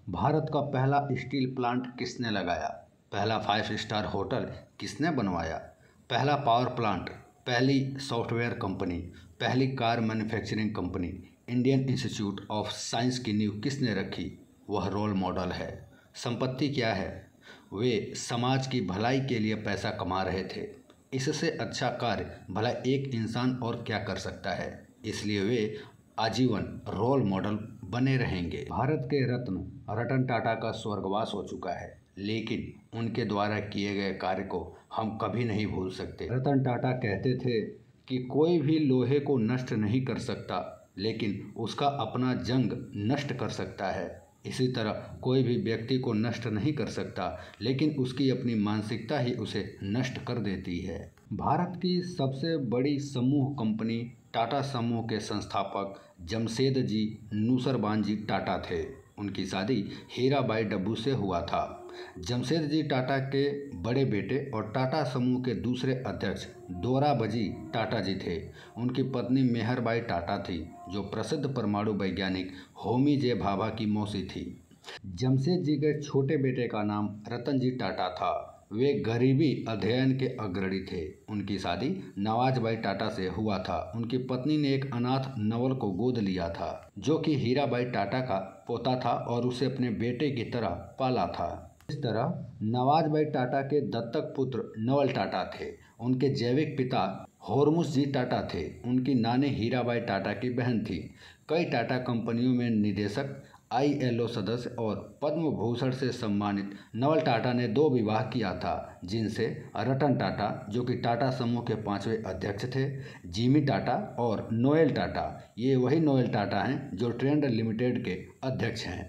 भारत का पहला steel plant किसने लगाया? पहला 5 स्टार होटल किसने बनवाया? पहला पावर प्लांट, पहली सॉफ्टवेयर कंपनी, पहली car manufacturing company, Indian institute of science की नींव किसने रखी? वह रोल मॉडल है। संपत्ति क्या है? वे समाज की भलाई के लिए पैसा कमा रहे थे। इससे अच्छा कार्य भला एक इंसान और क्या कर सकता है, इसलिए वे आजीवन रोल मॉडल बने रहेंगे। भारत के रत्न रतन टाटा का स्वर्गवास हो चुका है, लेकिन उनके द्वारा किए गए कार्य को हम कभी नहीं भूल सकते। रतन टाटा कहते थे कि कोई भी लोहे को नष्ट नहीं कर सकता, लेकिन उसका अपना जंग नष्ट कर सकता है। इसी तरह कोई भी व्यक्ति को नष्ट नहीं कर सकता, लेकिन उसकी अपनी मानसिकता ही उसे नष्ट कर देती है। भारत की सबसे बड़ी समूह कंपनी टाटा समूह के संस्थापक जमशेदजी नूसरबानजी टाटा थे। उनकी शादी हीराबाई डब्बू से हुआ था। जमशेदजी टाटा के बड़े बेटे और टाटा समूह के दूसरे अध्यक्ष दोराबजी टाटा जी थे। उनकी पत्नी मेहरबाई टाटा थी, जो प्रसिद्ध परमाणु वैज्ञानिक होमी जे भाभा की मौसी थी। जमशेद जी के छोटे बेटे का नाम रतन जी टाटा था। वे गरीबी अध्ययन के अग्रणी थे। उनकी शादी नवाजबाई टाटा से हुआ था। उनकी पत्नी ने एक अनाथ नवल को गोद लिया था, जो कि हीराबाई टाटा का पोता था और उसे अपने बेटे की तरह पाला था। इस तरह नवाजबाई टाटा के दत्तक पुत्र नवल टाटा थे। उनके जैविक पिता होरमुस जी टाटा थे। उनकी नानी हीराबाई टाटा की बहन थी। कई टाटा कंपनियों में निदेशक, ILO सदस्य और पद्म भूषण से सम्मानित नवल टाटा ने 2 विवाह किया था, जिनसे रतन टाटा, जो कि टाटा समूह के 5वें अध्यक्ष थे, जिमी टाटा और नोएल टाटा। ये वही नोएल टाटा हैं जो ट्रेंड लिमिटेड के अध्यक्ष हैं।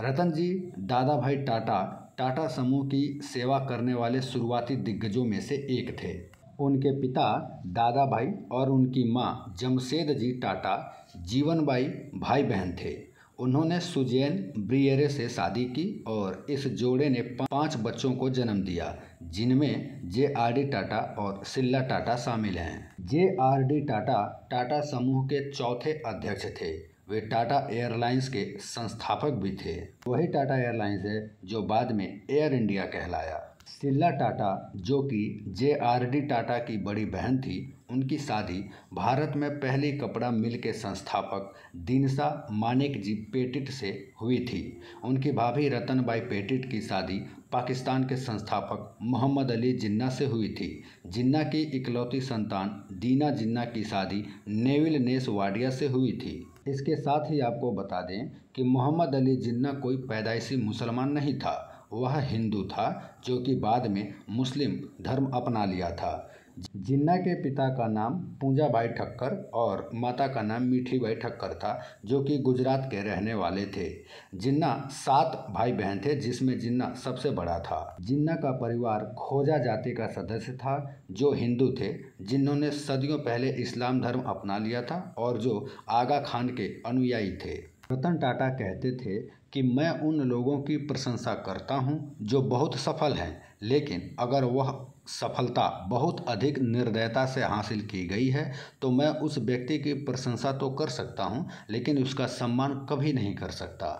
रतन जी दादा भाई टाटा टाटा समूह की सेवा करने वाले शुरुआती दिग्गजों में से एक थे। उनके पिता दादा भाई और उनकी मां जमशेद जी टाटा जीवनबाई भाई बहन थे। उन्होंने सुजैन ब्रियरे से शादी की और इस जोड़े ने 5 बच्चों को जन्म दिया, जिनमें JRD टाटा और सिल्ला टाटा शामिल हैं। JRD टाटा टाटा समूह के चौथे अध्यक्ष थे। वे टाटा एयरलाइंस के संस्थापक भी थे। वही टाटा एयरलाइंस है जो बाद में एयर इंडिया कहलाया। सिल्ला टाटा, जो कि JRD टाटा की बड़ी बहन थी, उनकी शादी भारत में पहली कपड़ा मिल के संस्थापक दिनसा मानेक जी पेटिट से हुई थी। उनकी भाभी रतनबाई पेटिट की शादी पाकिस्तान के संस्थापक मोहम्मद अली जिन्ना से हुई थी। जिन्ना की इकलौती संतान दीना जिन्ना की शादी नेविल नेस वाडिया से हुई थी। इसके साथ ही आपको बता दें कि मोहम्मद अली जिन्ना कोई पैदाइशी मुसलमान नहीं था, वह हिंदू था, जो कि बाद में मुस्लिम धर्म अपना लिया था। जिन्ना के पिता का नाम पूंजाबाई ठक्कर और माता का नाम मीठीबाई ठक्कर था, जो कि गुजरात के रहने वाले थे। जिन्ना 7 भाई बहन थे, जिसमें जिन्ना सबसे बड़ा था। जिन्ना का परिवार खोजा जाति का सदस्य था, जो हिंदू थे, जिन्होंने सदियों पहले इस्लाम धर्म अपना लिया था और जो आगा खान के अनुयायी थे। रतन टाटा कहते थे कि मैं उन लोगों की प्रशंसा करता हूं जो बहुत सफल हैं, लेकिन अगर वह सफलता बहुत अधिक निर्दयता से हासिल की गई है तो मैं उस व्यक्ति की प्रशंसा तो कर सकता हूं, लेकिन उसका सम्मान कभी नहीं कर सकता।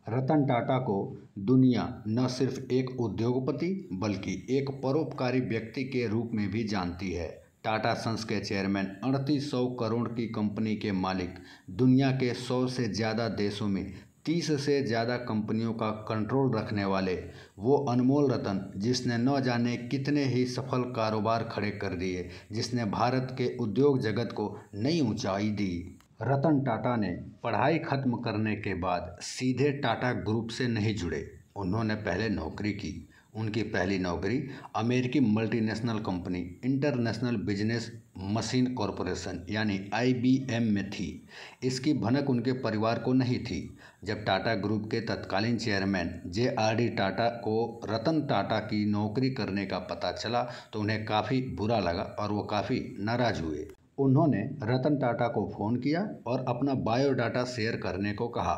रतन टाटा को दुनिया न सिर्फ एक उद्योगपति बल्कि एक परोपकारी व्यक्ति के रूप में भी जानती है। टाटा सन्स के चेयरमैन, 3800 करोड़ की कंपनी के मालिक, दुनिया के 100 से ज़्यादा देशों में 30 से ज़्यादा कंपनियों का कंट्रोल रखने वाले वो अनमोल रतन, जिसने न जाने कितने ही सफल कारोबार खड़े कर दिए, जिसने भारत के उद्योग जगत को नई ऊंचाई दी। रतन टाटा ने पढ़ाई खत्म करने के बाद सीधे टाटा ग्रुप से नहीं जुड़े। उन्होंने पहले नौकरी की। उनकी पहली नौकरी अमेरिकी multinational company international business machine corporation यानी IBM में थी। इसकी भनक उनके परिवार को नहीं थी। जब टाटा ग्रुप के तत्कालीन चेयरमैन JRD टाटा को रतन टाटा की नौकरी करने का पता चला तो उन्हें काफ़ी बुरा लगा और वो काफ़ी नाराज़ हुए। उन्होंने रतन टाटा को फ़ोन किया और अपना बायोडाटा शेयर करने को कहा।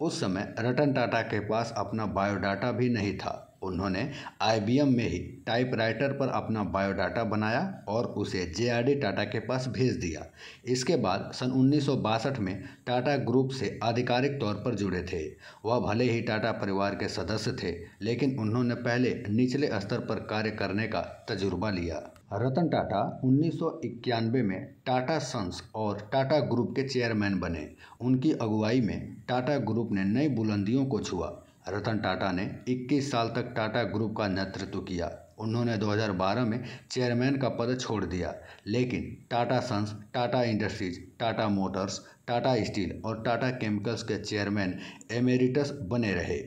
उस समय रतन टाटा के पास अपना बायोडाटा भी नहीं था। उन्होंने IBM में ही टाइपराइटर पर अपना बायोडाटा बनाया और उसे JRD टाटा के पास भेज दिया। इसके बाद सन 1962 में टाटा ग्रुप से आधिकारिक तौर पर जुड़े थे। वह भले ही टाटा परिवार के सदस्य थे, लेकिन उन्होंने पहले निचले स्तर पर कार्य करने का तजुर्बा लिया। रतन टाटा 1991 में टाटा सन्स और टाटा ग्रुप के चेयरमैन बने। उनकी अगुवाई में टाटा ग्रुप ने नई बुलंदियों को छुआ। रतन टाटा ने 21 साल तक टाटा ग्रुप का नेतृत्व किया। उन्होंने 2012 में चेयरमैन का पद छोड़ दिया, लेकिन Tata Sons, Tata Industries, Tata Motors, Tata Steel और टाटा केमिकल्स के चेयरमैन एमेरिटस बने रहे।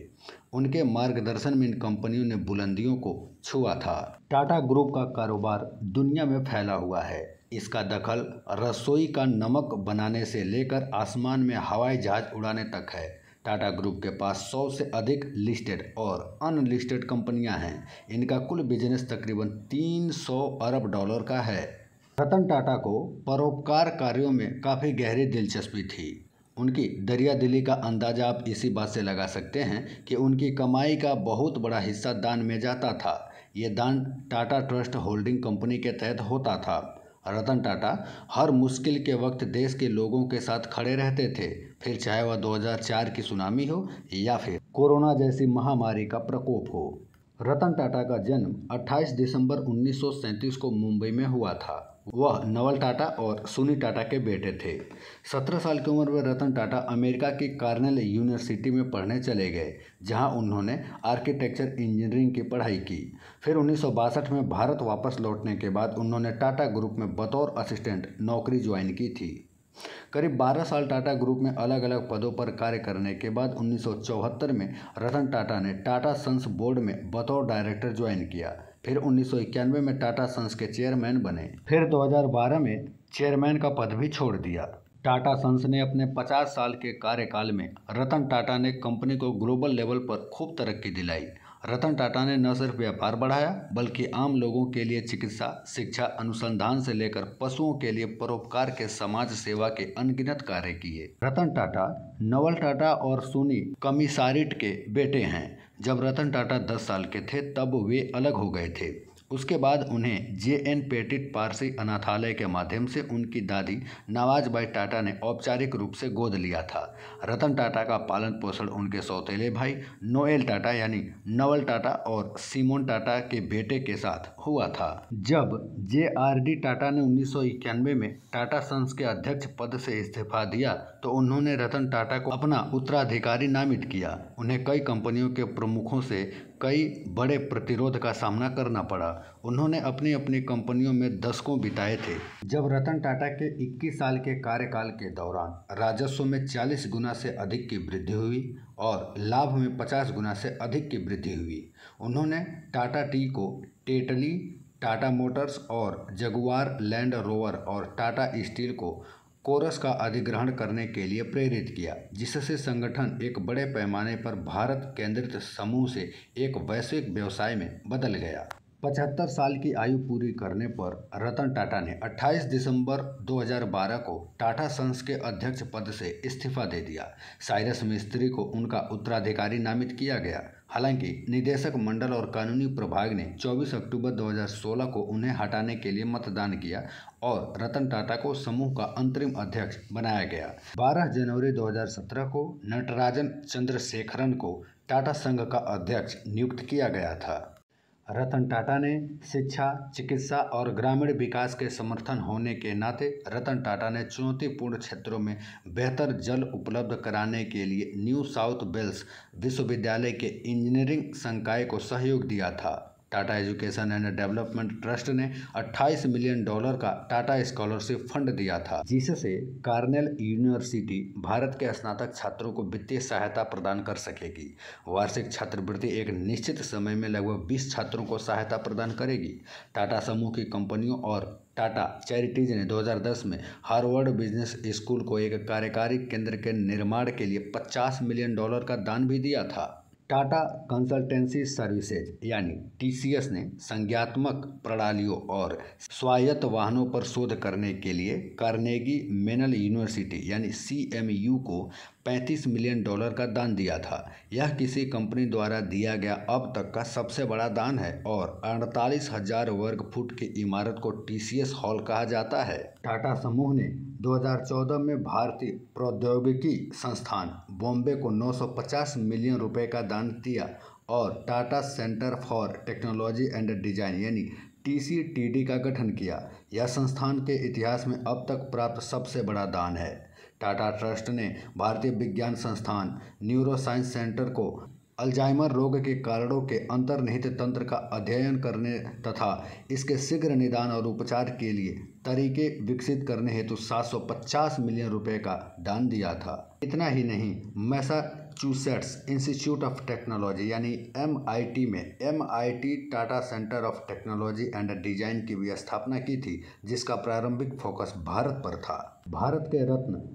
उनके मार्गदर्शन में इन कंपनियों ने बुलंदियों को छुआ था। टाटा ग्रुप का कारोबार दुनिया में फैला हुआ है। इसका दखल रसोई का नमक बनाने से लेकर आसमान में हवाई जहाज उड़ाने तक है। टाटा ग्रुप के पास 100 से अधिक लिस्टेड और अनलिस्टेड कंपनियां हैं। इनका कुल बिजनेस तकरीबन $300 अरब का है। रतन टाटा को परोपकार कार्यों में काफ़ी गहरी दिलचस्पी थी। उनकी दरियादिली का अंदाज़ा आप इसी बात से लगा सकते हैं कि उनकी कमाई का बहुत बड़ा हिस्सा दान में जाता था। ये दान टाटा ट्रस्ट होल्डिंग कंपनी के तहत होता था। रतन टाटा हर मुश्किल के वक्त देश के लोगों के साथ खड़े रहते थे, फिर चाहे वह 2004 की सुनामी हो या फिर कोरोना जैसी महामारी का प्रकोप हो। रतन टाटा का जन्म 28 दिसंबर 1937 को मुंबई में हुआ था। वह नवल टाटा और सुनी टाटा के बेटे थे। 17 साल की उम्र में रतन टाटा अमेरिका की कार्नेल यूनिवर्सिटी में पढ़ने चले गए, जहां उन्होंने आर्किटेक्चर इंजीनियरिंग की पढ़ाई की। फिर 1962 में भारत वापस लौटने के बाद उन्होंने टाटा ग्रुप में बतौर असिस्टेंट नौकरी ज्वाइन की थी। करीब 12 साल टाटा ग्रुप में अलग अलग पदों पर कार्य करने के बाद 1974 में रतन टाटा ने टाटा सन्स बोर्ड में बतौर डायरेक्टर ज्वाइन किया। फिर 1991 में टाटा सन्स के चेयरमैन बने। फिर 2012 में चेयरमैन का पद भी छोड़ दिया। टाटा सन्स ने अपने 50 साल के कार्यकाल में रतन टाटा ने कंपनी को ग्लोबल लेवल पर खूब तरक्की दिलाई। रतन टाटा ने न सिर्फ व्यापार बढ़ाया, बल्कि आम लोगों के लिए चिकित्सा, शिक्षा, अनुसंधान से लेकर पशुओं के लिए परोपकार के समाज सेवा के अनगिनत कार्य किए। रतन टाटा नवल टाटा और सुनी कमिसारिट के बेटे हैं। जब रतन टाटा 10 साल के थे तब वे अलग हो गए थे। उसके बाद उन्हें JN पेटिट पारसी अनाथालय के माध्यम से उनकी दादी नवाजबाई टाटा ने औपचारिक रूप से गोद लिया था। रतन टाटा का पालन पोषण उनके सौतेले भाई नोएल टाटा यानी नवल टाटा और सिमोन टाटा के बेटे के साथ हुआ था। जब JRD टाटा ने 1991 में टाटा सन्स के अध्यक्ष पद से इस्तीफा दिया तो उन्होंने रतन टाटा को अपना उत्तराधिकारी नामित किया। उन्हें कई कंपनियों के प्रमुखों से कई बड़े प्रतिरोध का सामना करना पड़ा। उन्होंने अपनी अपनी कंपनियों में दशकों बिताए थे। जब रतन टाटा के 21 साल के कार्यकाल के दौरान राजस्व में 40 गुना से अधिक की वृद्धि हुई और लाभ में 50 गुना से अधिक की वृद्धि हुई। उन्होंने टाटा टी को टेटली, टाटा मोटर्स और जगुआर लैंड रोवर और टाटा स्टील को कोरस का अधिग्रहण करने के लिए प्रेरित किया, जिससे संगठन एक बड़े पैमाने पर भारत केंद्रित समूह से एक वैश्विक व्यवसाय में बदल गया। 75 साल की आयु पूरी करने पर रतन टाटा ने 28 दिसंबर 2012 को टाटा सन्स के अध्यक्ष पद से इस्तीफा दे दिया। साइरस मिस्त्री को उनका उत्तराधिकारी नामित किया गया। हालांकि निदेशक मंडल और कानूनी प्रभाग ने 24 अक्टूबर 2016 को उन्हें हटाने के लिए मतदान किया और रतन टाटा को समूह का अंतरिम अध्यक्ष बनाया गया। 12 जनवरी 2017 को नटराजन चंद्रशेखरन को टाटा संघ का अध्यक्ष नियुक्त किया गया था। रतन टाटा ने शिक्षा, चिकित्सा और ग्रामीण विकास के समर्थन होने के नाते रतन टाटा ने चुनौतीपूर्ण क्षेत्रों में बेहतर जल उपलब्ध कराने के लिए न्यू साउथ वेल्स विश्वविद्यालय के इंजीनियरिंग संकाय को सहयोग दिया था। Tata education and development trust ने $28 मिलियन का टाटा स्कॉलरशिप फंड दिया था, जिससे कार्नेल यूनिवर्सिटी भारत के स्नातक छात्रों को वित्तीय सहायता प्रदान कर सकेगी। वार्षिक छात्रवृत्ति एक निश्चित समय में लगभग 20 छात्रों को सहायता प्रदान करेगी। टाटा समूह की कंपनियों और टाटा चैरिटीज ने 2010 में हार्वर्ड बिजनेस स्कूल को एक कार्यकारी केंद्र के निर्माण के लिए $50 मिलियन का दान भी दिया था। टाटा कंसल्टेंसी सर्विसेज यानी टीसीएस ने संज्ञात्मक प्रणालियों और स्वायत्त वाहनों पर शोध करने के लिए कार्नेगी मेलन यूनिवर्सिटी यानी सीएमयू को $35 मिलियन का दान दिया था। यह किसी कंपनी द्वारा दिया गया अब तक का सबसे बड़ा दान है और 48,000 वर्ग फुट की इमारत को टीसीएस हॉल कहा जाता है। टाटा समूह ने 2014 में भारतीय प्रौद्योगिकी संस्थान बॉम्बे को $950 मिलियन का दान दिया और Tata centre for technology and design यानी TCTD का गठन किया। यह संस्थान के इतिहास में अब तक प्राप्त सबसे बड़ा दान है। टाटा ट्रस्ट ने भारतीय विज्ञान संस्थान न्यूरोसाइंस सेंटर को अल्जाइमर रोग के कारणों के अंतर्निहित तंत्र का अध्ययन करने तथा इसके शीघ्र निदान और उपचार के लिए तरीके विकसित करने हेतु $750 मिलियन का दान दिया था। इतना ही नहीं, मैसाचुसेट्स इंस्टीट्यूट ऑफ टेक्नोलॉजी यानी MIT में MIT Tata centre of technology and design की भी स्थापना की थी, जिसका प्रारंभिक फोकस भारत पर था। भारत के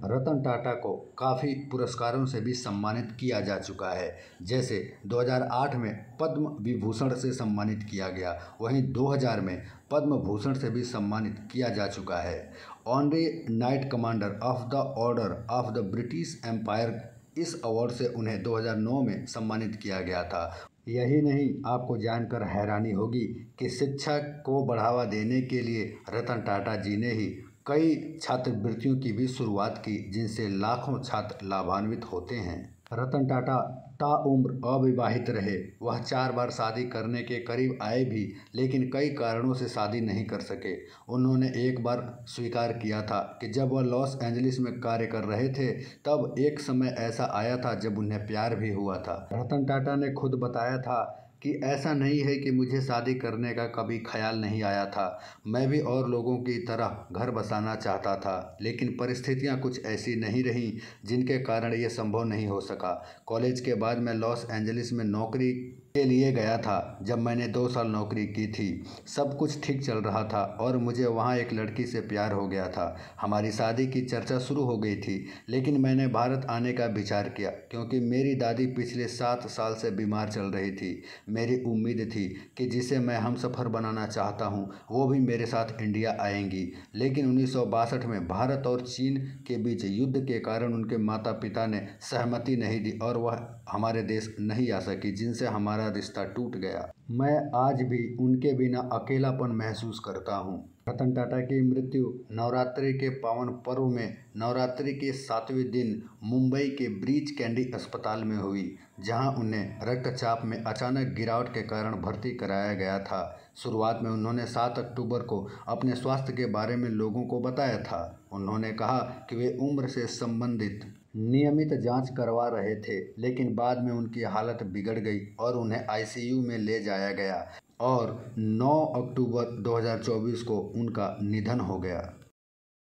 रतन टाटा को काफ़ी पुरस्कारों से भी सम्मानित किया जा चुका है। जैसे 2008 में पद्म विभूषण से सम्मानित किया गया, वहीं 2000 में पद्म भूषण से भी सम्मानित किया जा चुका है। Honorary knight commander of the order of the British empire, इस अवार्ड से उन्हें 2009 में सम्मानित किया गया था। यही नहीं, आपको जानकर हैरानी होगी कि शिक्षा को बढ़ावा देने के लिए रतन टाटा जी ने ही कई छात्रवृत्तियों की भी शुरुआत की, जिनसे लाखों छात्र लाभान्वित होते हैं। रतन टाटा ताउम्र अविवाहित रहे। वह 4 बार शादी करने के करीब आए भी, लेकिन कई कारणों से शादी नहीं कर सके। उन्होंने एक बार स्वीकार किया था कि जब वह लॉस एंजलिस में कार्य कर रहे थे, तब एक समय ऐसा आया था जब उन्हें प्यार भी हुआ था। रतन टाटा ने खुद बताया था कि ऐसा नहीं है कि मुझे शादी करने का कभी ख्याल नहीं आया था। मैं भी और लोगों की तरह घर बसाना चाहता था, लेकिन परिस्थितियां कुछ ऐसी नहीं रहीं जिनके कारण ये संभव नहीं हो सका। कॉलेज के बाद मैं लॉस एंजलिस में नौकरी के लिए गया था। जब मैंने 2 साल नौकरी की थी, सब कुछ ठीक चल रहा था और मुझे वहाँ एक लड़की से प्यार हो गया था। हमारी शादी की चर्चा शुरू हो गई थी, लेकिन मैंने भारत आने का विचार किया क्योंकि मेरी दादी पिछले 7 साल से बीमार चल रही थी। मेरी उम्मीद थी कि जिसे मैं हमसफ़र बनाना चाहता हूँ, वो भी मेरे साथ इंडिया आएंगी। लेकिन 1962 में भारत और चीन के बीच युद्ध के कारण उनके माता पिता ने सहमति नहीं दी और वह हमारे देश नहीं आ सकी, जिनसे हमारा रिश्ता टूट गया। मैं आज भी उनके बिना अकेलापन महसूस करता हूँ। रतन टाटा की मृत्यु नवरात्रि के पावन पर्व में नवरात्रि के 7वें दिन मुंबई के ब्रीच कैंडी अस्पताल में हुई, जहां उन्हें रक्तचाप में अचानक गिरावट के कारण भर्ती कराया गया था। शुरुआत में उन्होंने 7 अक्टूबर को अपने स्वास्थ्य के बारे में लोगों को बताया था। उन्होंने कहा कि वे उम्र से संबंधित नियमित जांच करवा रहे थे, लेकिन बाद में उनकी हालत बिगड़ गई और उन्हें आईसीयू में ले जाया गया और 9 अक्टूबर 2024 को उनका निधन हो गया।